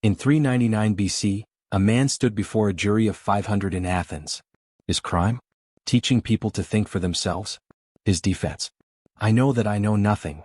In 399 BC, a man stood before a jury of 500 in Athens. His crime? Teaching people to think for themselves. His defense? I know that I know nothing.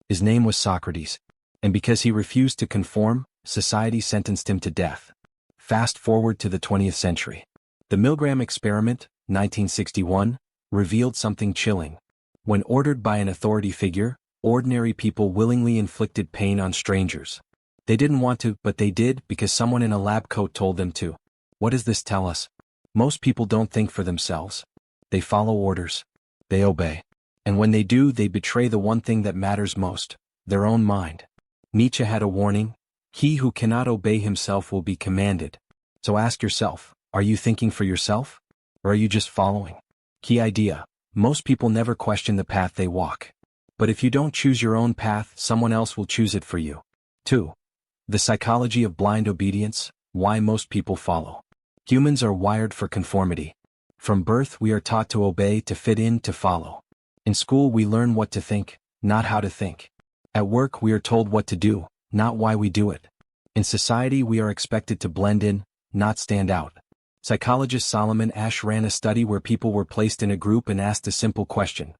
His name was Socrates. And because he refused to conform, society sentenced him to death. Fast forward to the 20th century. The Milgram experiment, 1961, revealed something chilling. When ordered by an authority figure, ordinary people willingly inflicted pain on strangers. They didn't want to, but they did because someone in a lab coat told them to. What does this tell us? Most people don't think for themselves. They follow orders. They obey. And when they do, they betray the one thing that matters most, their own mind. Nietzsche had a warning: he who cannot obey himself will be commanded. So ask yourself, are you thinking for yourself? Or are you just following? Key idea: most people never question the path they walk. But if you don't choose your own path, someone else will choose it for you. 2. The psychology of blind obedience, why most people follow. Humans are wired for conformity. From birth we are taught to obey, to fit in, to follow. In school we learn what to think, not how to think. At work we are told what to do, not why we do it. In society we are expected to blend in, not stand out. Psychologist Solomon Asch ran a study where people were placed in a group and asked a simple question: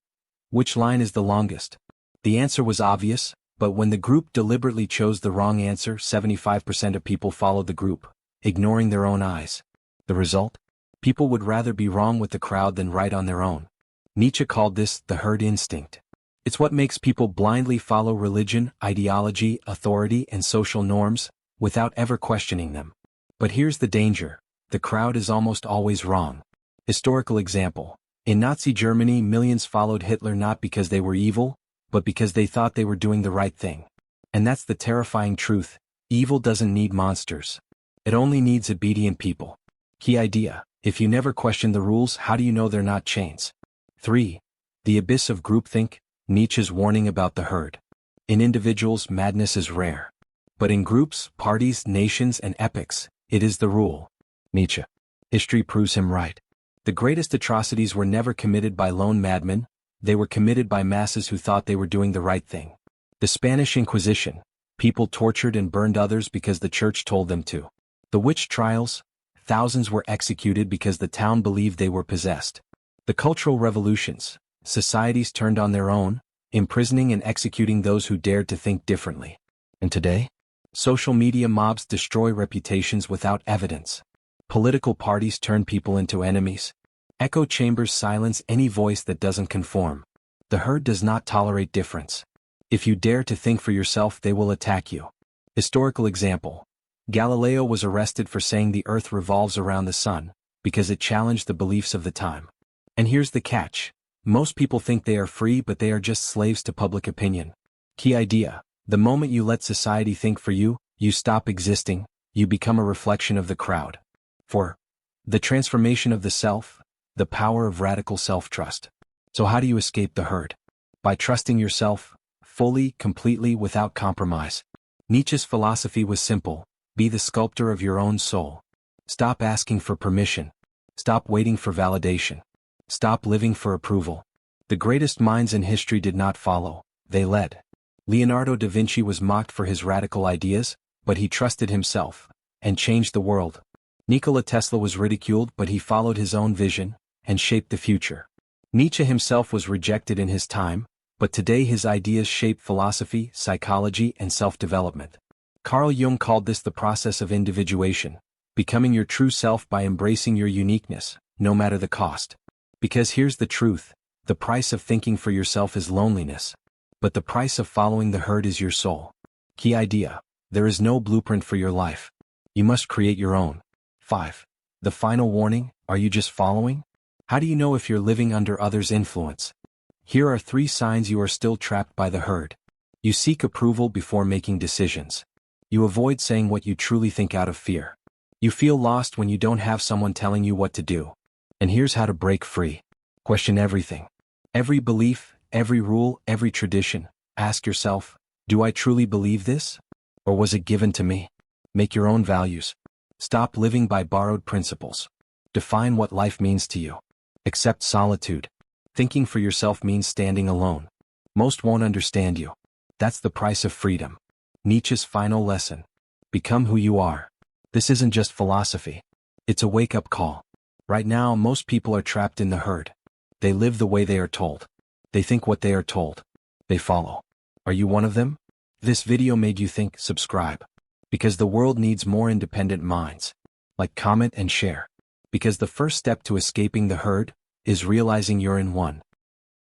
which line is the longest? The answer was obvious, but when the group deliberately chose the wrong answer, 75% of people followed the group, ignoring their own eyes. The result? People would rather be wrong with the crowd than right on their own. Nietzsche called this the herd instinct. It's what makes people blindly follow religion, ideology, authority, and social norms, without ever questioning them. But here's the danger: the crowd is almost always wrong. Historical example: in Nazi Germany, millions followed Hitler not because they were evil, but because they thought they were doing the right thing. And that's the terrifying truth: evil doesn't need monsters. It only needs obedient people. Key idea: if you never question the rules, how do you know they're not chains? 3. The abyss of groupthink, Nietzsche's warning about the herd. In individuals, madness is rare. But in groups, parties, nations, and epochs, it is the rule. Nietzsche. History proves him right. The greatest atrocities were never committed by lone madmen, they were committed by masses who thought they were doing the right thing. The Spanish Inquisition: people tortured and burned others because the church told them to. The witch trials: thousands were executed because the town believed they were possessed. The cultural revolutions: societies turned on their own, imprisoning and executing those who dared to think differently. And today? Social media mobs destroy reputations without evidence. Political parties turn people into enemies. Echo chambers silence any voice that doesn't conform. The herd does not tolerate difference. If you dare to think for yourself, they will attack you. Historical example: Galileo was arrested for saying the earth revolves around the sun, because it challenged the beliefs of the time. And here's the catch: most people think they are free, but they are just slaves to public opinion. Key idea: the moment you let society think for you, you stop existing, you become a reflection of the crowd. 4. The transformation of the self, the power of radical self-trust. So how do you escape the herd? By trusting yourself, fully, completely, without compromise. Nietzsche's philosophy was simple: be the sculptor of your own soul. Stop asking for permission. Stop waiting for validation. Stop living for approval. The greatest minds in history did not follow, they led. Leonardo da Vinci was mocked for his radical ideas, but he trusted himself, and changed the world. Nikola Tesla was ridiculed, but he followed his own vision, and shaped the future. Nietzsche himself was rejected in his time, but today his ideas shape philosophy, psychology, and self-development. Carl Jung called this the process of individuation, becoming your true self by embracing your uniqueness, no matter the cost. Because here's the truth: the price of thinking for yourself is loneliness. But the price of following the herd is your soul. Key idea: there is no blueprint for your life. You must create your own. 5. The final warning: are you just following? How do you know if you're living under others' influence? Here are 3 signs you are still trapped by the herd. You seek approval before making decisions. You avoid saying what you truly think out of fear. You feel lost when you don't have someone telling you what to do. And here's how to break free. Question everything. Every belief, every rule, every tradition. Ask yourself, do I truly believe this? Or was it given to me? Make your own values. Stop living by borrowed principles. Define what life means to you. Accept solitude. Thinking for yourself means standing alone. Most won't understand you. That's the price of freedom. Nietzsche's final lesson: Become who you are. This isn't just philosophy. It's a wake-up call. Right now, most people are trapped in the herd. They live the way they are told. They think what they are told. They follow. Are you one of them? This video made you think, subscribe. Because the world needs more independent minds. Like, comment, and share. Because the first step to escaping the herd is realizing you're in one.